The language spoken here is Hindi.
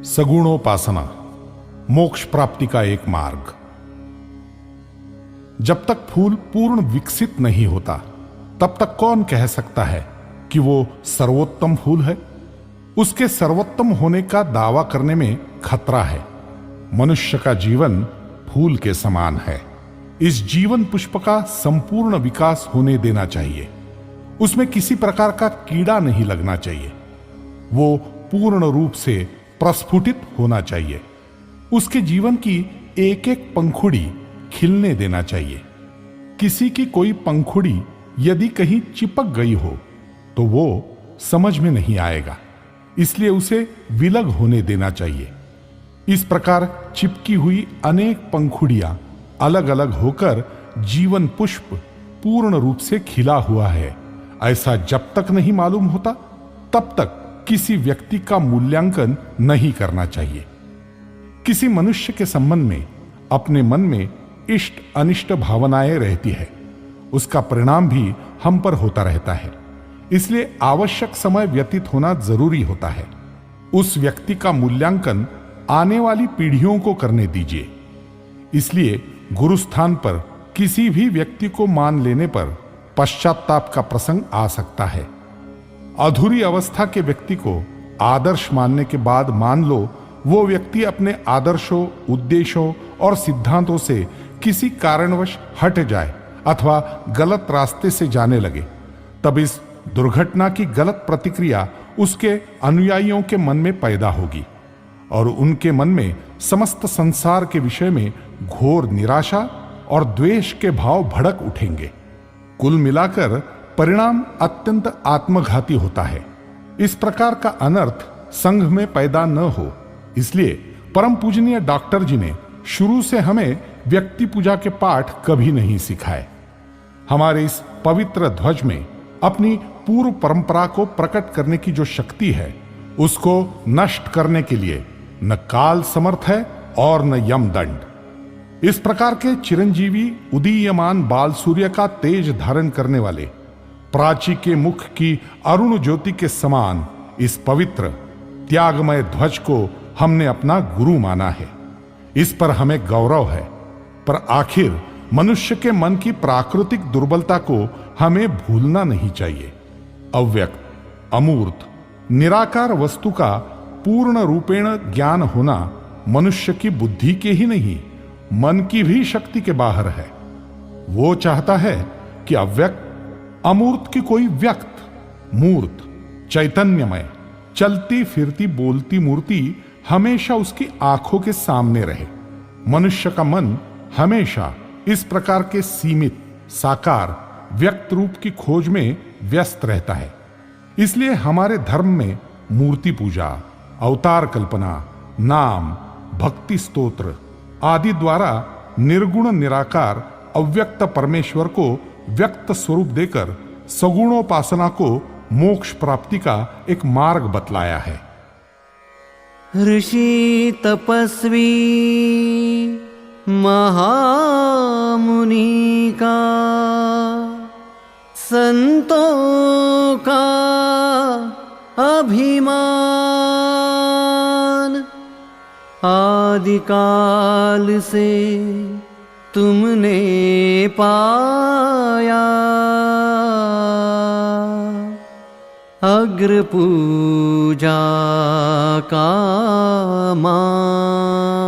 सगुणोपासना मोक्ष प्राप्ति का एक मार्ग। जब तक फूल पूर्ण विकसित नहीं होता तब तक कौन कह सकता है कि वो सर्वोत्तम फूल है। उसके सर्वोत्तम होने का दावा करने में खतरा है। मनुष्य का जीवन फूल के समान है। इस जीवन पुष्प का संपूर्ण विकास होने देना चाहिए। उसमें किसी प्रकार का कीड़ा नहीं लगना चाहिए। वो पूर्ण रूप से प्रस्फुटित होना चाहिए। उसके जीवन की एक एक पंखुड़ी खिलने देना चाहिए। किसी की कोई पंखुड़ी यदि कहीं चिपक गई हो तो वो समझ में नहीं आएगा, इसलिए उसे विलग होने देना चाहिए। इस प्रकार चिपकी हुई अनेक पंखुड़ियां अलग अलग होकर जीवन पुष्प पूर्ण रूप से खिला हुआ है, ऐसा जब तक नहीं मालूम होता तब तक किसी व्यक्ति का मूल्यांकन नहीं करना चाहिए। किसी मनुष्य के संबंध में अपने मन में इष्ट अनिष्ट भावनाएं रहती है, उसका परिणाम भी हम पर होता रहता है। इसलिए आवश्यक समय व्यतीत होना जरूरी होता है। उस व्यक्ति का मूल्यांकन आने वाली पीढ़ियों को करने दीजिए। इसलिए गुरुस्थान पर किसी भी व्यक्ति को मान लेने पर पश्चाताप का प्रसंग आ सकता है। अधूरी अवस्था के व्यक्ति को आदर्श मानने के बाद मान लो वो व्यक्ति अपने आदर्शों, उद्देश्यों और सिद्धांतों से किसी कारणवश हट जाए अथवा गलत रास्ते से जाने लगे, तब इस दुर्घटना की गलत प्रतिक्रिया उसके अनुयायियों के मन में पैदा होगी और उनके मन में समस्त संसार के विषय में घोर निराशा और द्वेष के भाव भड़क उठेंगे। कुल मिलाकर परिणाम अत्यंत आत्मघाती होता है। इस प्रकार का अनर्थ संघ में पैदा न हो, इसलिए परम पूजनीय डॉक्टर जी ने शुरू से हमें व्यक्ति पूजा के पाठ कभी नहीं सिखाए। हमारे इस पवित्र ध्वज में अपनी पूर्व परंपरा को प्रकट करने की जो शक्ति है, उसको नष्ट करने के लिए न काल समर्थ है और न यमदंड। इस प्रकार के चिरंजीवी उदीयमान बाल सूर्य का तेज धारण करने वाले प्राची के मुख की अरुण ज्योति के समान इस पवित्र त्यागमय ध्वज को हमने अपना गुरु माना है। इस पर हमें गौरव है, पर आखिर मनुष्य के मन की प्राकृतिक दुर्बलता को हमें भूलना नहीं चाहिए। अव्यक्त, अमूर्त, निराकार वस्तु का पूर्ण रूपेण ज्ञान होना मनुष्य की बुद्धि के ही नहीं, मन की भी शक्ति के बाहर है। वो चाहता है कि अव्यक्त, अमूर्त की कोई व्यक्त, मूर्त, चैतन्यमय, चलती फिरती बोलती मूर्ति हमेशा उसकी आंखों के सामने रहे। मनुष्य का मन हमेशा इस प्रकार के सीमित, साकार, व्यक्त रूप की खोज में व्यस्त रहता है। इसलिए हमारे धर्म में मूर्ति पूजा, अवतार कल्पना, नाम, भक्ति स्तोत्र आदि द्वारा निर्गुण निराकार अव्यक्त परमेश्वर को व्यक्त स्वरूप देकर सगुणोपासना को मोक्ष प्राप्ति का एक मार्ग बतलाया है। ऋषि तपस्वी महामुनि का, संतों का अभिमान, आदिकाल से तुमने पाया। अग्र पूजा का मान,